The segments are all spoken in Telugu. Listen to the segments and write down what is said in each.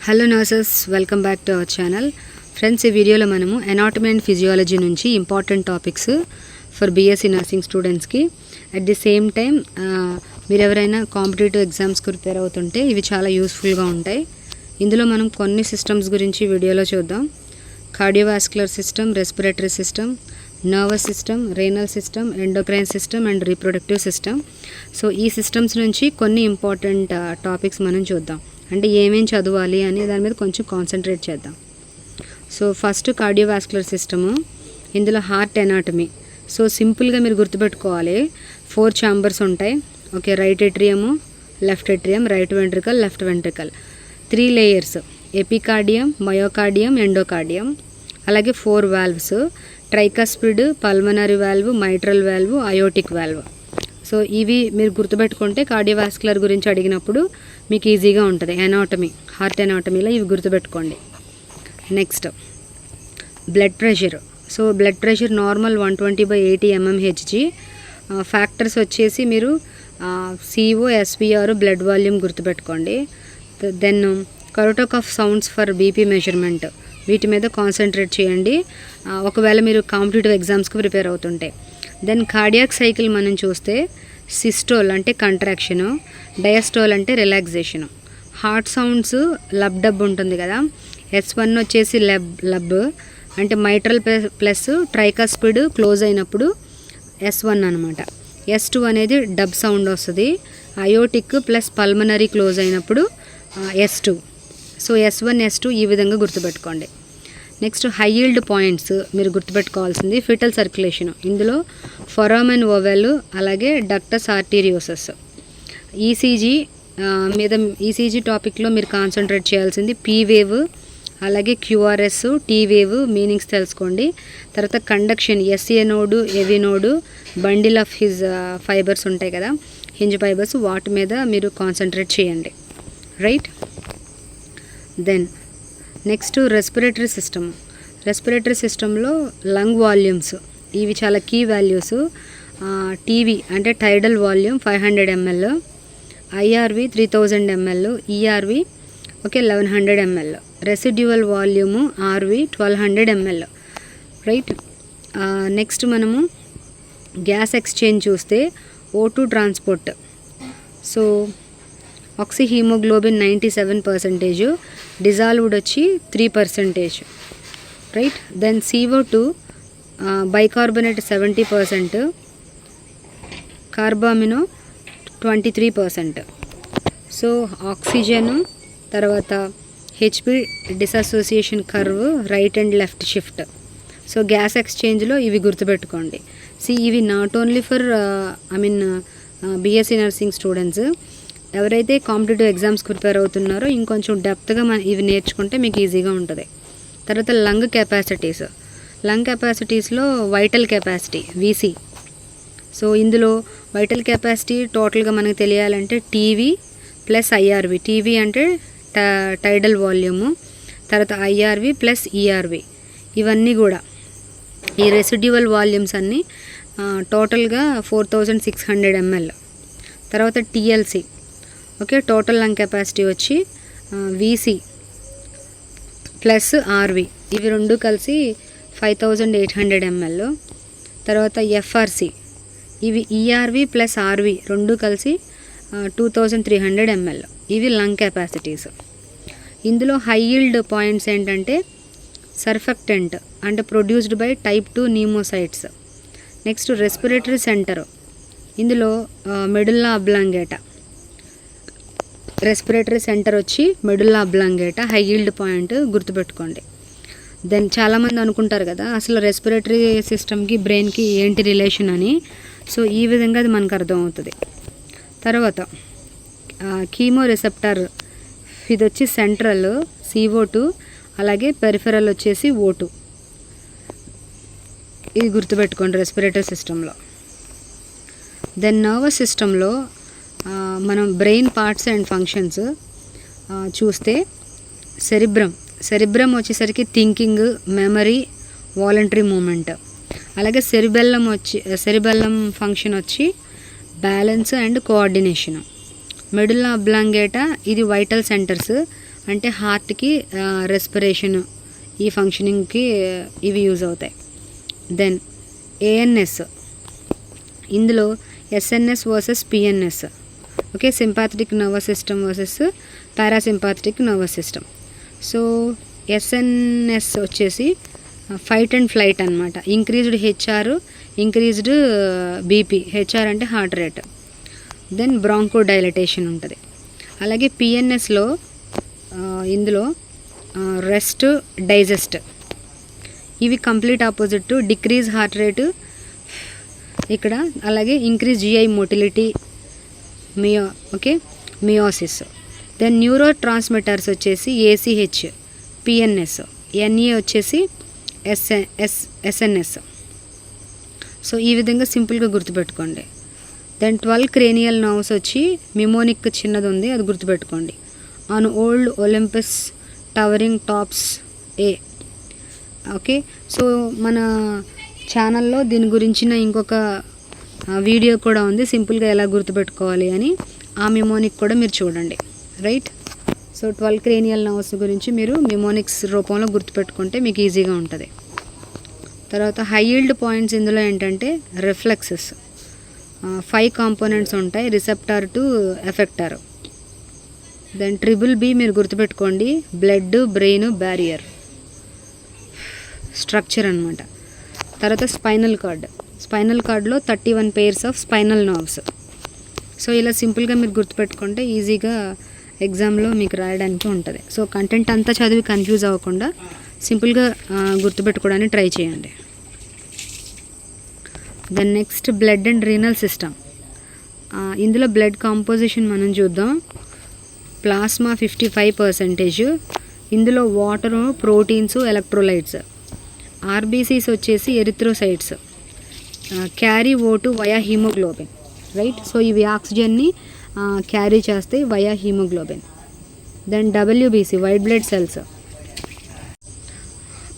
Hello nurses, welcome back to our channel. Friends, ఈ వీడియోలో మనము ఎనాటమీ అండ్ ఫిజియాలజీ నుంచి important topics for BSc nursing స్టూడెంట్స్కి అట్ ది సేమ్ టైం మీరు ఎవరైనా కాంపిటేటివ్ ఎగ్జామ్స్కి ప్రిపేర్ అవుతుంటే ఇవి చాలా యూస్ఫుల్గా ఉంటాయి. ఇందులో మనం కొన్ని సిస్టమ్స్ గురించి వీడియోలో చూద్దాం. Cardiovascular system, respiratory system, nervous system, renal system, endocrine system and reproductive system. So ఈ సిస్టమ్స్ నుంచి కొన్ని ఇంపార్టెంట్ టాపిక్స్ మనం చూద్దాం. అంటే ఏమేం చదవాలి అని దాని మీద కొంచెం కాన్సన్ట్రేట్ చేద్దాం. సో ఫస్ట్ కార్డియోవాస్కులర్ సిస్టము, ఇందులో హార్ట్ ఎనాటమీ. సో సింపుల్గా మీరు గుర్తుపెట్టుకోవాలి, 4 ఛాంబర్స్ ఉంటాయి. Okay, right ఏట్రియము, left atrium, right ventricle, left ventricle. 3 layers, epicardium, myocardium, endocardium. అలాగే 4 valves, tricuspid, pulmonary valve, mitral valve, aortic valve. So ఇవి మీరు గుర్తుపెట్టుకుంటే కార్డియోవాస్కులర్ గురించి అడిగినప్పుడు మీకు ఈజీగా ఉంటుంది. ఎనాటమీ, హార్ట్ ఎనాటమీలో ఇవి గుర్తుపెట్టుకోండి. Next blood pressure. So blood pressure normal 120/80 mmHg. Factors వచ్చేసి మీరు CO, SVR, బ్లడ్ వాల్యూమ్ గుర్తుపెట్టుకోండి. Then Korotkoff of sounds for BP measurement, వీటి మీద కాన్సన్ట్రేట్ చేయండి ఒకవేళ మీరు కాంపిటేటివ్ ఎగ్జామ్స్కి ప్రిపేర్ అవుతుంటే. దెన్ కార్డియాక్ సైకిల్ మనం చూస్తే సిస్టోల్ అంటే కంట్రాక్షను, డయాస్టోల్ అంటే relaxation. Heart sounds lub dub ఉంటుంది కదా, S1 వచ్చేసి లబ్ అంటే మైట్రల్ ప్లస్ ట్రైకస్పిడ్ క్లోజ్ అయినప్పుడు S1 అనమాట. S2 అనేది డబ్ సౌండ్ వస్తుంది. అయోటిక్ ప్లస్ పల్మనరీ క్లోజ్ అయినప్పుడు S2. సో S1, S2 ఈ విధంగా గుర్తుపెట్టుకోండి. నెక్స్ట్ హై ఈల్డ్ పాయింట్స్ మీరు గుర్తుపెట్టుకోవాల్సింది ఫిటల్ సర్క్యులేషన్. ఇందులో ఫొరామెన్ ఓవెల్, అలాగే డక్టస్ ఆర్టీరియోసస్. ఈసీజీ మీద, ఈసీజీ టాపిక్లో మీరు కాన్సన్ట్రేట్ చేయాల్సింది పీ వేవ్, అలాగే క్యూఆర్ఎస్, టీ వేవ్ మీనింగ్స్ తెలుసుకోండి. తర్వాత conduction, SA node, AV node, bundle of His fibres ఉంటాయి కదా, హింజ్ ఫైబర్స్, వాటి మీద మీరు కాన్సన్ట్రేట్ చేయండి. Right. Then next respiratory system. Respiratory సిస్టంలో లంగ్ వాల్యూమ్స్, ఇవి చాలా కీ వాల్యూస్. టీవీ అంటే tidal volume 500 ml, IRV 3000 ml, ERV 1100 ml, residual volume RV 1200 ml. Right. Next మనము గ్యాస్ ఎక్స్చేంజ్ చూస్తే O2 transport. So oxyhaemoglobin 97%, dissolved వచ్చి 3%. Right. Then CO2 bicarbonate 70%, carbamino 23%. So oxygen, తర్వాత HP dissociation curve, right and left shift. So gas ఎక్స్చేంజ్లో ఇవి గుర్తుపెట్టుకోండి. ఇవి not only for BSc nursing students, ఎవరైతే కాంపిటేటివ్ ఎగ్జామ్స్కి ప్రిపేర్ అవుతున్నారో ఇంకొంచెం డెప్త్గా ఇవి నేర్చుకుంటే మీకు ఈజీగా ఉంటుంది. తర్వాత లంగ్ కెపాసిటీస్. లంగ్ కెపాసిటీస్లో వైటల్ కెపాసిటీ VC. సో ఇందులో వైటల్ కెపాసిటీ టోటల్గా మనకు తెలియాలంటే టీవీ ప్లస్ ఐఆర్వి. టీవీ అంటే టైడల్ వాల్యూము, తర్వాత ఐఆర్వి ప్లస్ ఈఆర్వి. ఇవన్నీ కూడా ఈ రెసిడ్యువల్ వాల్యూమ్స్ అన్నీ టోటల్గా 4600 ml. తర్వాత TLC. Okay, total lung capacity వచ్చి VC ప్లస్ RV, ఇవి రెండు కలిసి 5800 ml. తర్వాత FRC, ఇవి ERV ప్లస్ RV రెండు కలిసి 2300 ml. ఇవి లంగ్ కెపాసిటీస్. ఇందులో హై ఈల్డ్ పాయింట్స్ ఏంటంటే సర్ఫెక్టెంట్ అంటే produced by type 2 pneumocytes. Next respiratory centre. ఇందులో మెడుల్లా అబ్లాంగేటా. రెస్పిరేటరీ సెంటర్ వచ్చి medulla oblongata high yield point గుర్తుపెట్టుకోండి. దెన్ చాలామంది అనుకుంటారు కదా అసలు రెస్పిరేటరీ సిస్టమ్కి బ్రెయిన్కి ఏంటి రిలేషన్ అని. సో ఈ విధంగా అది మనకు అర్థమవుతుంది. తర్వాత కీమో రిసెప్టర్, ఇది వచ్చి సెంట్రల్ CO2, అలాగే పెరిఫెరల్ వచ్చేసి O2. ఇది గుర్తుపెట్టుకోండి రెస్పిరేటరీ సిస్టంలో. దెన్ నర్వస్ సిస్టంలో మనం బ్రెయిన్ పార్ట్స్ అండ్ ఫంక్షన్స్ చూస్తే సెరిబ్రమ్ వచ్చేసరికి థింకింగ్, మెమరీ, వాలంటరీ మూమెంట్. అలాగే సెరిబెల్లం ఫంక్షన్ వచ్చి balance and coordination. Medulla oblongata ఇది వైటల్ సెంటర్స్, అంటే హార్ట్కి రెస్పిరేషన్ ఈ ఫంక్షనింగ్కి ఇవి యూజ్ అవుతాయి. దెన్ ఏఎన్ఎస్, ఇందులో SNS versus PNS. Okay, sympathetic nervous system versus parasympathetic nervous system. So SNS వచ్చేసి ఫైట్ అండ్ ఫ్లైట్ అనమాట. Increased HR, increased BP. HR అంటే heart rate. Then broncho dilatation ఉంటుంది. అలాగే పిఎన్ఎస్లో ఇందులో రెస్ట్, డైజెస్ట్, ఇవి complete opposite. Decrease heart rate ఇక్కడ. అలాగే increase GI motility, miosis. Then neurotransmitters వచ్చేసి ఏసీహెచ్, పిఎన్ఎస్. ఎన్ఏ వచ్చేసి ఎస్ఎన్ఎస్. సో ఈ విధంగా సింపుల్గా గుర్తుపెట్టుకోండి. దెన్ 12 క్రేనియల్ నర్వ్స్ వచ్చి మిమోనిక్ చిన్నది ఉంది, అది గుర్తుపెట్టుకోండి. On old Olympus towering tops A. Okay, so మన ఛానల్లో దీని గురించిన ఇంకొక వీడియో కూడా ఉంది, సింపుల్గా ఎలా గుర్తుపెట్టుకోవాలి అని. ఆ మిమోనిక్ కూడా మీరు చూడండి. రైట్. సో 12 క్రేనియల్ నర్వ్స్ గురించి మీరు మిమోనిక్స్ రూపంలో గుర్తుపెట్టుకుంటే మీకు ఈజీగా ఉంటుంది. తర్వాత హై ఈల్డ్ పాయింట్స్ ఇందులో ఏంటంటే రిఫ్లెక్సెస్. 5 కాంపోనెంట్స్ ఉంటాయి, receptor to effector. Then BBB మీరు గుర్తుపెట్టుకోండి, బ్లడ్, బ్రెయిన్, బ్యారియర్, స్ట్రక్చర్ అనమాట. తర్వాత స్పైనల్ కార్డ్లో 31 pairs of spinal nerves. So ఇలా సింపుల్గా మీరు గుర్తుపెట్టుకుంటే ఈజీగా ఎగ్జామ్లో మీకు రాయడానికి ఉంటుంది. సో కంటెంట్ అంతా చదివి కన్ఫ్యూజ్ అవ్వకుండా సింపుల్గా గుర్తుపెట్టుకోవడానికి ట్రై చేయండి. Then next blood and renal system. ఇందులో బ్లడ్ కాంపోజిషన్ మనం చూద్దాం. ప్లాస్మా 55%. ఇందులో వాటరు, ప్రోటీన్స్, ఎలక్ట్రోలైట్స్. ఆర్బీసీస్ వచ్చేసి erythrocytes. Carry O two via haemoglobin. Right. So ఇవి ఆక్సిజన్ని క్యారీ చేస్తాయి via haemoglobin. Then WBC, white blood cells.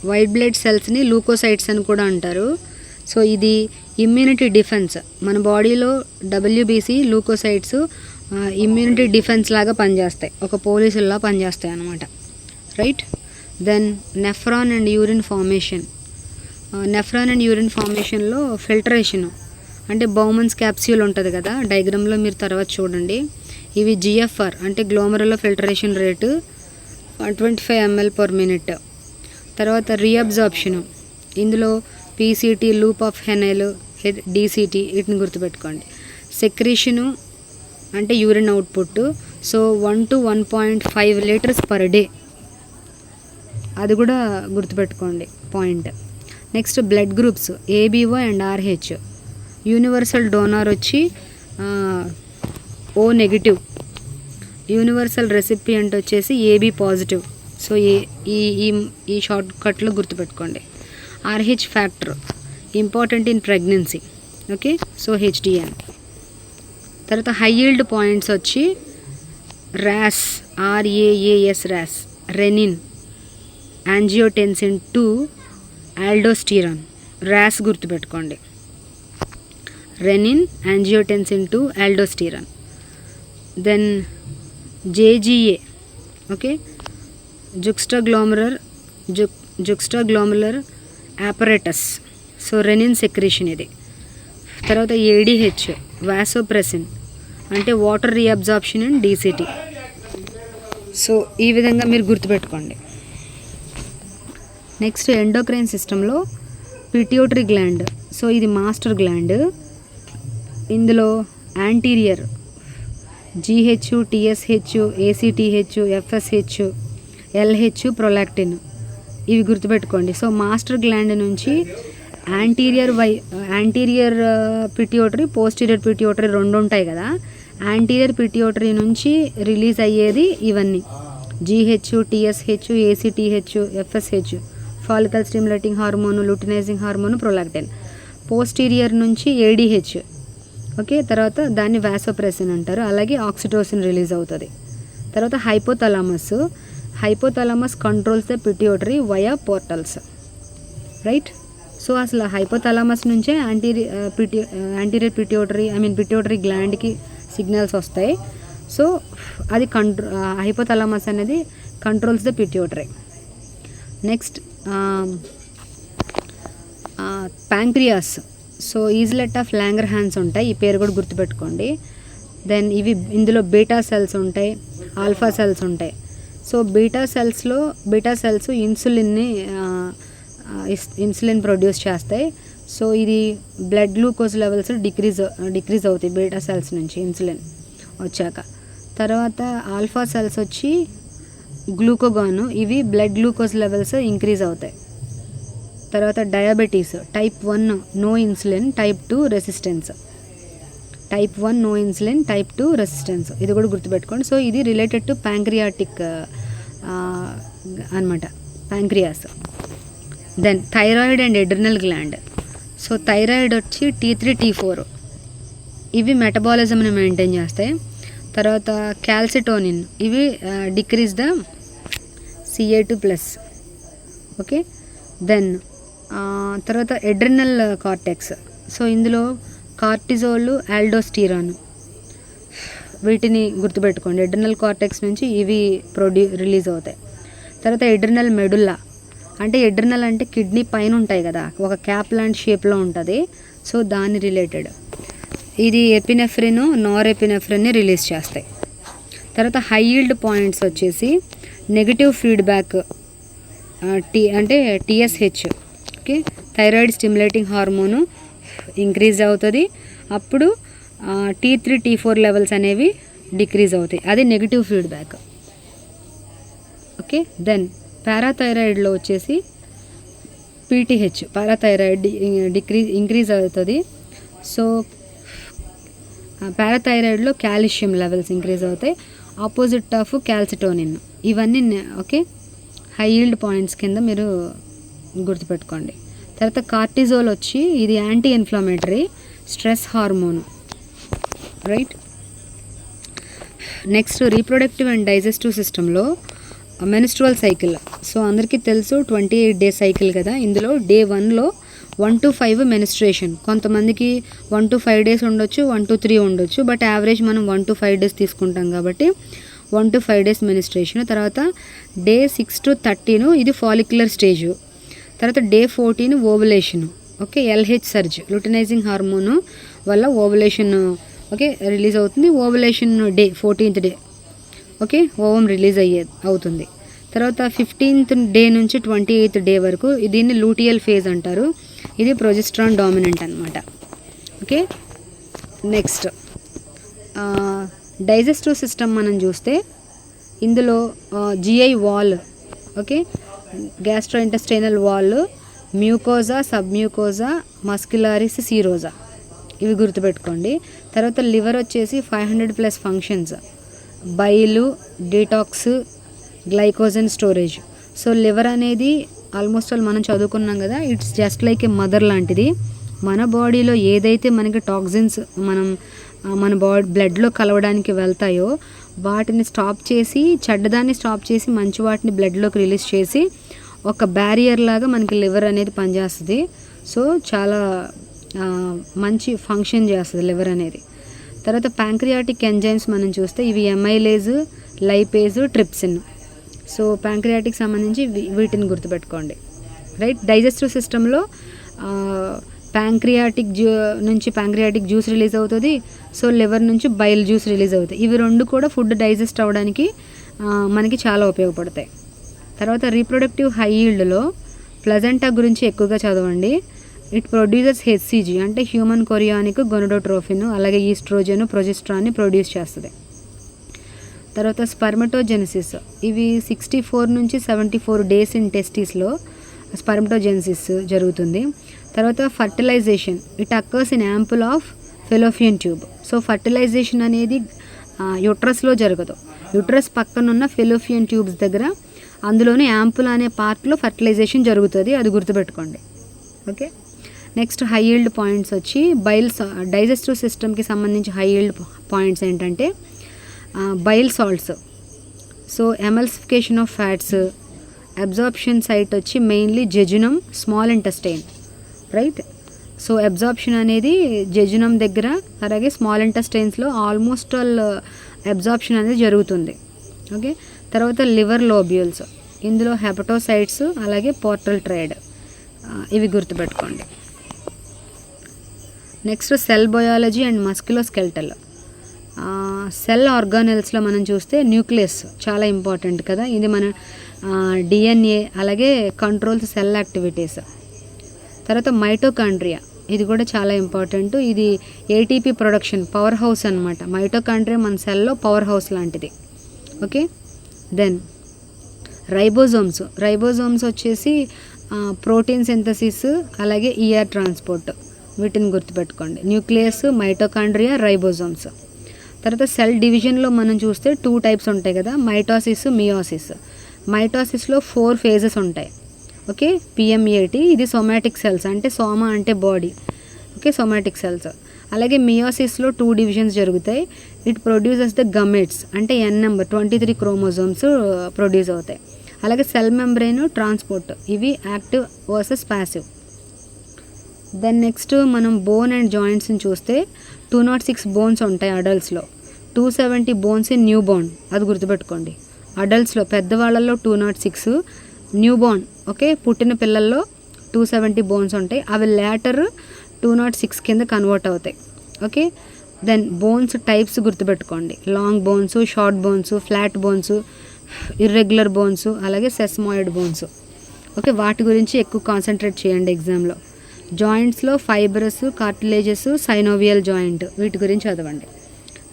White blood సెల్స్ని లూకోసైట్స్ అని కూడా అంటారు. సో ఇది ఇమ్యూనిటీ డిఫెన్స్. మన బాడీలో WBC లూకోసైట్స్ ఇమ్యూనిటీ డిఫెన్స్ లాగా పనిచేస్తాయి, ఒక పోలీసుల్లా పనిచేస్తాయి అన్నమాట. Right. Then nephron and urine formation. Nephron and urine ఫార్మేషన్లో ఫిల్టరేషను అంటే బౌమన్స్ క్యాప్స్యూల్ ఉంటుంది కదా, డయాగ్రామ్లో మీరు తర్వాత చూడండి. ఇవి GFR అంటే గ్లోమరులో ఫిల్టరేషన్ రేటు 125 ml/min. తర్వాత రీఅబ్జార్ప్షను. ఇందులో PCT, లూప్ ఆఫ్ హెనెల్, DCT, వీటిని గుర్తుపెట్టుకోండి. సెక్రీషను అంటే urine output. So 1 to 1.5 liters per day, అది కూడా గుర్తుపెట్టుకోండి point. Next blood groups ABO and RH. Universal donor వచ్చి O నెగిటివ్. యూనివర్సల్ రెసిపియంట్ వచ్చేసి AB పాజిటివ్. సో ఈ షార్ట్ కట్లో గుర్తుపెట్టుకోండి. RH factor important in pregnancy. Okay, so HDN. తర్వాత హై ఈల్డ్ పాయింట్స్ వచ్చి RAS, RAAS, rennin, angiotensin 2, aldosterone. RAS గుర్తుపెట్టుకోండి, rennin, angiotensin 2, aldosterone. Then JGA. Okay, juxtaglomerular apparatus. So renin secretion ఇది. తర్వాత ADH, వాసోప్రెసిన్ అంటే water reabsorption and DCT. So ఈ విధంగా మీరు గుర్తుపెట్టుకోండి. నెక్స్ట్ ఎండోక్రైన్ సిస్టంలో పిట్యూటరీ గ్లాండ్. సో ఇది మాస్టర్ గ్లాండ్. ఇందులో anterior GH, TSH, ACTH, FSH, LH, prolactin, ఇవి గుర్తుపెట్టుకోండి. సో మాస్టర్ గ్లాండ్ నుంచి యాంటీరియర్ పిట్యూటరీ, పోస్టీరియర్ పిట్యూటరీ రెండు ఉంటాయి కదా. యాంటీరియర్ పిట్యూటరీ నుంచి రిలీజ్ అయ్యేది ఇవన్నీ GH, TSH, ACTH, FSH, follicle stimulating hormone, luteinising hormone, prolactin. Posterior నుంచి ADH. ఓకే, తర్వాత దాన్ని వాసోప్రెసిన్ అంటారు. అలాగే ఆక్సిటోసిన్ రిలీజ్ అవుతుంది. తర్వాత hypothalamus controls the pituitary via portals. Right. So అసలు హైపోథాలమస్ నుంచే యాంటీరియర్ పిట్యూటరీ గ్లాండ్కి సిగ్నల్స్ వస్తాయి. సో అది హైపోథాలమస్ అనేది controls the pituitary. Next pancreas. So islet of Langerhans ఉంటాయి, ఈ పేరు కూడా గుర్తుపెట్టుకోండి. దెన్ ఇందులో బీటా సెల్స్ ఉంటాయి, ఆల్ఫా సెల్స్ ఉంటాయి. So beta cells insulin produce చేస్తాయి. సో ఇది బ్లడ్ గ్లూకోజ్ లెవెల్స్ డిక్రీజ్ అవుతాయి బీటా సెల్స్ నుంచి ఇన్సులిన్ వచ్చాక. తర్వాత ఆల్ఫా సెల్స్ వచ్చి గ్లూకోగాను, ఇవి బ్లడ్ గ్లూకోజ్ లెవెల్స్ ఇంక్రీజ్ అవుతాయి. తర్వాత diabetes, type 1 no insulin, type 2 resistance. Type 1 no insulin, type 2 resistance, ఇది కూడా గుర్తుపెట్టుకోండి. సో ఇది రిలేటెడ్ టు ప్యాంక్రియాటిక్ అనమాట, pancreas. Then thyroid and adrenal gland. So thyroid వచ్చి T3 T4, ఇవి మెటబాలిజంని మెయింటైన్ చేస్తాయి. తర్వాత క్యాల్సిటోనిన్, ఇవి decrease the Ca2+. Okay. Then తర్వాత ఎడ్రినల్ కార్టెక్స్. సో ఇందులో కార్టిజోల్, ఆల్డోస్టిరాన్, వీటిని గుర్తుపెట్టుకోండి. ఎడ్రినల్ కార్టెక్స్ నుంచి ఇవి రిలీజ్ అవుతాయి. తర్వాత ఎడ్రినల్ మెడుల్లా, అంటే ఎడ్రినల్ అంటే కిడ్నీ పైన ఉంటాయి కదా, ఒక క్యాప్ లాంటి షేప్లో ఉంటుంది. సో దాని రిలేటెడ్ ఇది ఎపినెఫ్రిన్, నార్ ఎపినెఫ్రిన్ని రిలీజ్ చేస్తాయి. తర్వాత హై ఈల్డ్ పాయింట్స్ వచ్చేసి నెగిటివ్ ఫీడ్బ్యాక్, అంటే TSH. Okay. Thyroid stimulating hormone increase అవుతుంది, అప్పుడు T3 T4 లెవెల్స్ అనేవి డిక్రీజ్ అవుతాయి, అది నెగిటివ్ ఫీడ్బ్యాక్. ఓకే. దెన్ పారాథైరాయిడ్లో వచ్చేసి PTH, పారాథైరాయిడ్ ఇంక్రీజ్ అవుతుంది. సో పారాథైరాయిడ్లో కాల్షియం లెవెల్స్ ఇంక్రీజ్ అవుతాయి, ఆపోజిట్ ఆఫ్ క్యాల్సిటోనిన్. ఇవన్నీ ఓకే హై ఈల్డ్ పాయింట్స్ కింద మీరు గుర్తుపెట్టుకోండి. తర్వాత కార్టిజోల్ వచ్చి ఇది anti inflammatory stress hormone, right. Next reproductive and digestive సిస్టంలో మెన్స్ట్రువల్ సైకిల్. సో అందరికీ తెలుసు 28 డే సైకిల్ కదా. ఇందులో డే 1లో 1 to 5 మెన్స్ట్రుయేషన్. కొంతమందికి 1 to 5 డేస్ ఉండొచ్చు, 1 to 3 ఉండొచ్చు, బట్ యావరేజ్ మనం 1 to 5 డేస్ తీసుకుంటాం కాబట్టి 1 to 5 డేస్ మెన్స్ట్రుయేషన్. తర్వాత డే 6 to 13 ఇది ఫాలిక్యులర్ స్టేజ్. తర్వాత day 14 ovulation. Okay. LH surge, luteinising hormone వల్ల ఓవులేషన్ ఓకే రిలీజ్ అవుతుంది. Ovulation day 14th day okay ovum release అవుతుంది. తర్వాత 15th డే నుంచి 28th డే వరకు దీన్ని లూటియల్ ఫేజ్ అంటారు, ఇది ప్రొజెస్ట్రాన్ డామినెంట్ అనమాట. ఓకే. నెక్స్ట్ డైజెస్టివ్ సిస్టమ్ మనం చూస్తే ఇందులో GI wall, okay, gastrointestinal wall, mucosa, submucosa, muscularis, serosa, ఇవి గుర్తుపెట్టుకోండి. తర్వాత లివర్ వచ్చేసి 500+ functions, bile, detox, glycogen storage. So liver అనేది ఆల్మోస్ట్ ఆల్ మనం చదువుకున్నాం కదా, it's just like a mother లాంటిది. మన బాడీలో ఏదైతే మనకి టాక్సిన్స్ మన బ్లడ్లో కలవడానికి వెళ్తాయో వాటిని స్టాప్ చేసి, చెడ్డదాన్ని స్టాప్ చేసి మంచి వాటిని బ్లడ్లోకి రిలీజ్ చేసి ఒక బ్యారియర్ లాగా మనకి లివర్ అనేది పనిచేస్తుంది. సో చాలా మంచి ఫంక్షన్ చేస్తుంది లివర్ అనేది. తర్వాత ప్యాంక్రియాటిక్ ఎంజైమ్స్ మనం చూస్తే ఇవి amylase, lipase, trypsin. So pancreatic సంబంధించి వీటిని గుర్తుపెట్టుకోండి, రైట్. డైజెస్టివ్ సిస్టంలో నుంచి ప్యాంక్రియాటిక్ జ్యూస్ రిలీజ్ అవుతుంది. సో లివర్ నుంచి బైల్ జ్యూస్ రిలీజ్ అవుతాయి. ఇవి రెండు కూడా ఫుడ్ డైజెస్ట్ అవ్వడానికి మనకి చాలా ఉపయోగపడతాయి. తర్వాత రీప్రొడక్టివ్ హై ఈల్డ్లో ప్లజెంటా గురించి ఎక్కువగా చదవండి. ఇట్ ప్రొడ్యూసెస్ HCG అంటే హ్యూమన్ కొరియానిక్ గొనడోట్రోఫిన్, అలాగే ఈస్ట్రోజన్, ప్రొజెస్ట్రాన్ని ప్రొడ్యూస్ చేస్తుంది. తర్వాత స్పర్మటోజెనసిస్, ఇవి 64 నుంచి 74 డేస్ ఇన్ టెస్టిస్లో స్పర్మటోజెనసిస్ జరుగుతుంది. తర్వాత fertilization, it occurs in ampulla of fallopian tube. So fertilization అనేది యూట్రస్లో జరగదు, యూట్రస్ పక్కనున్న ఫెలోపియన్ ట్యూబ్స్ దగ్గర, అందులోనే యాంపుల్ అనే పార్ట్లో ఫర్టిలైజేషన్ జరుగుతుంది, అది గుర్తుపెట్టుకోండి. Okay. Next high yield points వచ్చి డైజెస్టివ్ సిస్టమ్కి సంబంధించి హై ఈల్డ్ పాయింట్స్ ఏంటంటే bile salts, so emulsification of fats, absorption site వచ్చి mainly jejunum, small intestine, right. So absorption అనేది జెజునం దగ్గర, అలాగే స్మాల్ ఇంటెస్టైన్స్లో ఆల్మోస్ట్ ఆల్ అబ్జార్ప్షన్ అనేది జరుగుతుంది. ఓకే. తర్వాత లివర్ లోబ్యూల్స్, ఇందులో హెపటోసైట్స్ అలాగే పోర్టల్ ట్రైడ్, ఇవి గుర్తుపెట్టుకోండి. Next cell biology and musculoskeletal. Cell ఆర్గానెల్స్లో మనం చూస్తే న్యూక్లియస్ చాలా ఇంపార్టెంట్ కదా, ఇది మన డిఎన్ఏ అలాగే కంట్రోల్స్ సెల్ యాక్టివిటీస్. తర్వాత మైటోకాండ్రియా, ఇది కూడా చాలా ఇంపార్టెంట్, ఇది ఏటీపీ ప్రొడక్షన్ పవర్ హౌస్ అనమాట. మైటోకాండ్రియా మన సెల్లో పవర్ హౌస్ లాంటిది. ఓకే, దెన్ రైబోజోమ్స్ వచ్చేసి ప్రోటీన్ సింథసిస్ అలాగే ఈఆర్ ట్రాన్స్పోర్ట్, వీటిని గుర్తుపెట్టుకోండి. Nucleus, mitochondria, ribosomes. తర్వాత సెల్ డివిజన్లో మనం చూస్తే 2 టైప్స్ ఉంటాయి కదా, మైటోసిస్, మియోసిస్. మైటోసిస్లో 4 ఫేజెస్ ఉంటాయి. ఓకే, పిఎంఏటి, ఇది సోమాటిక్ సెల్స్, అంటే సోమా అంటే బాడీ. Okay, somatic cells. అలాగే మియోసిస్లో 2 డివిజన్స్ జరుగుతాయి. ఇట్ ప్రొడ్యూసెస్ ద గమెట్స్, అంటే ఎన్ నెంబర్ 23 క్రోమోజోమ్స్ ప్రొడ్యూస్ అవుతాయి. అలాగే సెల్ మెంబ్రెయిన్, ట్రాన్స్పోర్ట్, ఇవి active versus passive. Then next మనం బోన్ అండ్ జాయింట్స్ని చూస్తే 206 బోన్స్ ఉంటాయి అడల్ట్స్లో, 270 బోన్స్ ఇన్ న్యూ బోర్న్, అది గుర్తుపెట్టుకోండి. అడల్ట్స్లో పెద్దవాళ్ళల్లో 206, న్యూ బోర్న్ ఓకే పుట్టిన పిల్లల్లో 270 బోన్స్ ఉంటాయి. అవి లేటర్ 206 కింద కన్వర్ట్ అవుతాయి. ఓకే, దెన్ బోన్స్ టైప్స్ గుర్తుపెట్టుకోండి. Long bones, short bones, flat bones, irregular bones, అలాగే సెస్మాయిడ్ బోన్స్. ఓకే, వాటి గురించి ఎక్కువ కాన్సన్ట్రేట్ చేయండి ఎగ్జామ్లో. జాయింట్స్లో ఫైబ్రస్, కార్టిలేజెస్, సైనోవియల్ జాయింట్, వీటి గురించి చదవండి.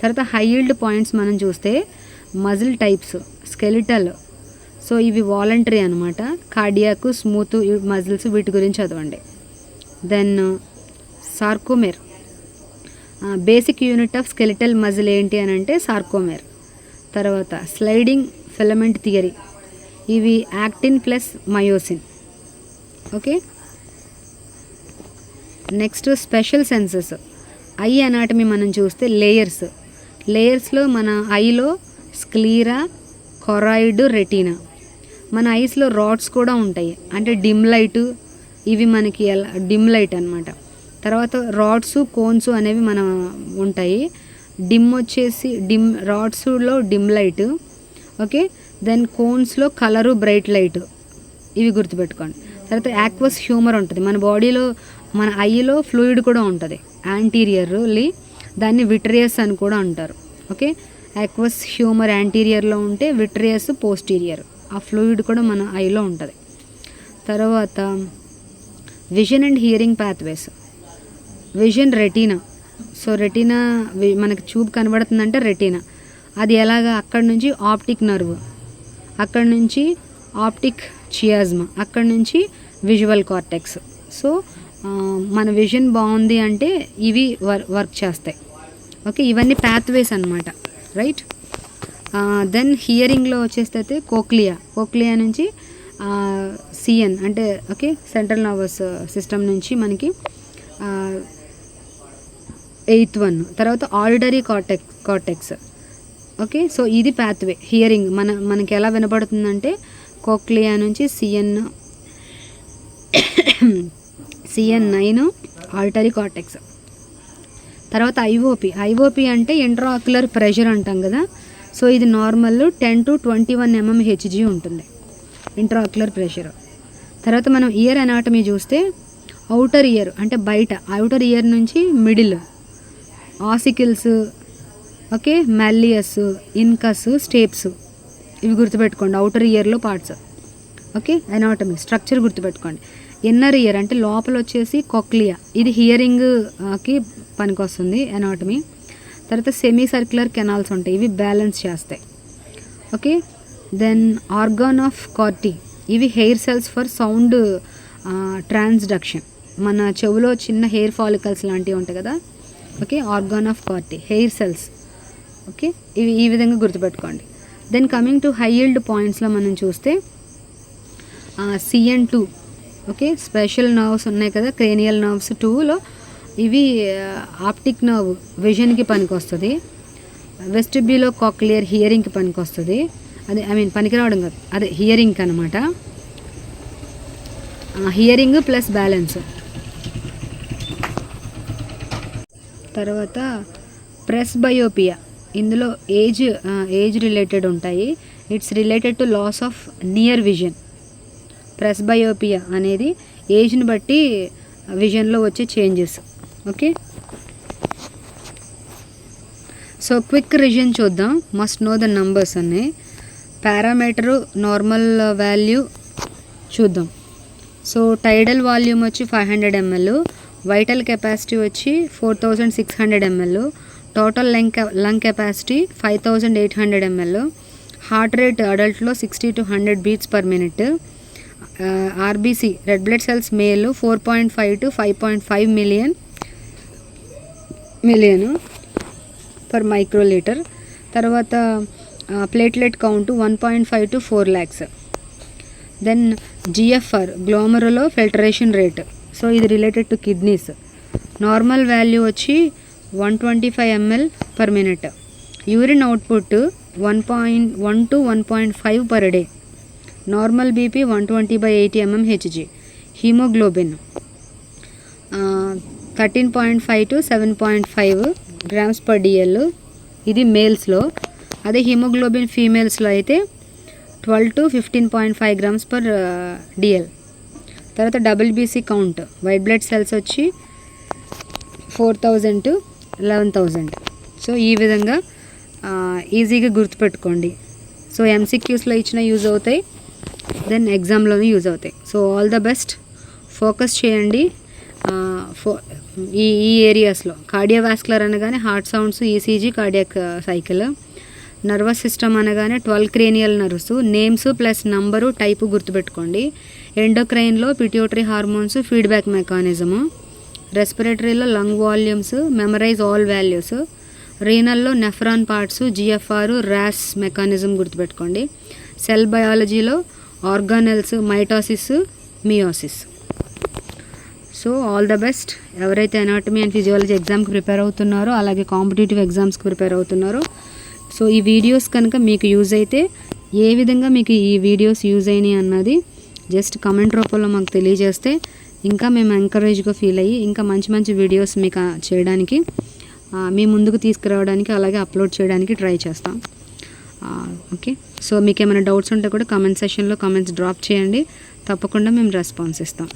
తర్వాత హై ఈల్డ్ పాయింట్స్ మనం చూస్తే మజిల్ టైప్స్, స్కెలిటల్, సో ఇవి వాలంటరీ అనమాట. కార్డియాక్, స్మూత్ మజిల్స్, వీటి గురించి చదవండి. Then sarcomere, basic unit of skeletal muscle ఏంటి అని అంటే సార్కోమెర్. తర్వాత స్లైడింగ్ ఫిలమెంట్ థియరీ, ఇవి actin plus myosin. Okay, next special senses. Eye anatomy మనం చూస్తే లేయర్స్లో మన ఐలో స్క్లీరా, కొరాయిడ్, రెటీనా. మన ఐస్లో రాడ్స్ కూడా ఉంటాయి, అంటే డిమ్ లైట్, ఇవి మనకి డిమ్ లైట్ అనమాట. తర్వాత రాడ్స్, కోన్స్ అనేవి మన ఉంటాయి. డిమ్ వచ్చేసి రాడ్స్లో డిమ్ లైట్. ఓకే, దెన్ కోన్స్లో కలరు, బ్రైట్ లైట్, ఇవి గుర్తుపెట్టుకోండి. తర్వాత యాక్వస్ హ్యూమర్ ఉంటుంది మన బాడీలో, మన ఐలో ఫ్లూయిడ్ కూడా ఉంటుంది యాంటీరియర్లీ, దాన్ని విట్రియస్ అని కూడా అంటారు. ఓకే, యాక్వస్ హ్యూమర్ యాంటీరియర్లో ఉంటే విట్రియస్ పోస్టీరియర్, ఆ ఫ్లూయిడ్ కూడా మన ఐలో ఉంటుంది. తర్వాత vision and hearing pathways. Vision retina, so retina మనకి చూపు కనబడుతుందంటే రెటీనా, అది ఎలాగా అక్కడి నుంచి ఆప్టిక్ నర్వ్, అక్కడి నుంచి ఆప్టిక్ చియాజ్మా, అక్కడి నుంచి విజువల్ కార్టెక్స్. సో మన విజన్ బాగుంది అంటే ఇవి వర్క్ చేస్తాయి. ఓకే, ఇవన్నీ పాత్వేస్ అనమాట, రైట్. దెన్ హియరింగ్లో వచ్చేస్తే కోక్లియా నుంచి సిఎన్ అంటే ఓకే సెంట్రల్ నర్వస్ సిస్టమ్ నుంచి మనకి 8th one. తర్వాత ఆడిటరీ కార్టెక్స్. ఓకే, సో ఇది పాత్వే హియరింగ్ మనకి ఎలా వినపడుతుందంటే కోక్లియా నుంచి CN9 ఆడిటరీ కార్టెక్స్. తర్వాత ఐఓపి అంటే ఇంట్రాక్యులర్ ప్రెషర్ అంటాం కదా, సో ఇది నార్మల్ 10 to 21 mmHg ఉంటుంది ఇంట్రాక్యులర్ ప్రెషర్. తర్వాత మనం ఇయర్ అనాటమీ చూస్తే అవుటర్ ఇయర్ అంటే బయట, అవుటర్ ఇయర్ నుంచి middle, ossicles, okay malleus, incus, స్టేప్స్, ఇవి గుర్తుపెట్టుకోండి అవుటర్ ఇయర్లో పార్ట్స్. ఓకే, అనాటమీ స్ట్రక్చర్ గుర్తుపెట్టుకోండి. ఇన్నర్ ఇయర్ అంటే లోపల వచ్చేసి కోక్లియా, ఇది హియరింగ్కి పనికొస్తుంది అనాటమీ. తర్వాత సెమీ సర్క్యులర్ కెనాల్స్ ఉంటాయి, ఇవి బ్యాలెన్స్ చేస్తాయి. Okay, then organ of Corti, ఇవి hair cells for sound transduction, మన చెవులో చిన్న హెయిర్ ఫాలికల్స్ లాంటివి ఉంటాయి కదా. Okay, organ of Corti, hair cells. Okay, ఇవి ఈ విధంగా గుర్తుపెట్టుకోండి. Then coming to high yield పాయింట్స్లో మనం చూస్తే CN2, ఓకే స్పెషల్ నర్వ్స్ ఉన్నాయి కదా క్రేనియల్ నర్వ్స్ 2లో, ఇవి ఆప్టిక్ నర్వ్ విజన్కి పనికొస్తుంది. వెస్టిబ్యులో కాక్లియర్ హియరింగ్కి పనికొస్తుంది, అదే పనికిరావడం కాదు, అదే హియరింగ్కి అనమాట. Hearing plus balance. తర్వాత ప్రెస్ బయోపియా, ఇందులో ఏజ్ రిలేటెడ్ ఉంటాయి. It's related to loss of near vision. Presbyopia అనేది ఏజ్ని బట్టి విజన్లో వచ్చే changes. Okay, so quick revision చూద్దాం. మస్ట్ నో ద నంబర్స్ అన్నీ. పారామీటరు నార్మల్ వాల్యూ చూద్దాం. సో టైడల్ వాల్యూమ్ వచ్చి 500 ml, వైటల్ కెపాసిటీ వచ్చి 4600 ml, total lung capacity 5800 ml, heart rate అడల్ట్లో 60 to 100 beats per minute, RBC red blood cells male 4.5 to 5.5 million per microlitre. తర్వాత platelet count 1.5 to 4 lakhs. Then GFR glomerular filtration rate. So ఇది related to kidneys. Normal value వచ్చి 125 ml per minute. Urine output 1.1 to 1.5 per day. Normal BP 120/80 mmHg. Haemoglobin 13.5 to 7.5 grams per DL. ఇది మేల్స్లో. అదే హీమోగ్లోబిన్ ఫీమేల్స్లో అయితే 12 to 15.5 grams per DL. తర్వాత WBC count white blood cells వచ్చి 4000 to 11,000. సో ఈ విధంగా ఈజీగా గుర్తుపెట్టుకోండి. సో ఎంసీక్యూస్లో ఇచ్చిన యూజ్ అవుతాయి, దెన్ ఎగ్జామ్లోనే యూజ్ అవుతాయి. So all the best. Focus చేయండి ఈ ఏరియాస్లో. కార్డియోవాస్కులర్ అనగానే heart sounds, ECG, cardiac cycle. Nervous system అనగానే 12 cranial nerves, names plus number type గుర్తుపెట్టుకోండి. ఎండోక్రైన్లో పిట్యూటరీ హార్మోన్స్, ఫీడ్బ్యాక్ మెకానిజము. రెస్పిరేటరీలో lung volumes, memorise all values. రీనల్లో nephron parts, GFR, RAAS mechanism గుర్తుపెట్టుకోండి. సెల్ బయాలజీలో organelles, mitosis, meiosis. So all the best. ఎవరైతే అనాటమీ అండ్ ఫిజియాలజీ ఎగ్జామ్కి ప్రిపేర్ అవుతున్నారో, అలాగే కాంపిటేటివ్ ఎగ్జామ్స్కి ప్రిపేర్ అవుతున్నారో, సో ఈ వీడియోస్ కనుక మీకు యూజ్ అయితే, ఏ విధంగా మీకు ఈ వీడియోస్ యూజ్ అయినాయి అన్నది జస్ట్ కమెంట్ రూపంలో మాకు తెలియజేస్తే ఇంకా మేము ఎంకరేజ్గా ఫీల్ అయ్యి ఇంకా మంచి మంచి వీడియోస్ మీకు చేయడానికి, మీ ముందుకు తీసుకురావడానికి, అలాగే అప్లోడ్ చేయడానికి ట్రై చేస్తాం. ఓకే, సో మీకు ఏమైనా డౌట్స్ ఉంటే కూడా కామెంట్ సెషన్లో కామెంట్స్ డ్రాప్ చేయండి. తప్పకుండా మేము రెస్పాన్స్ ఇస్తాం.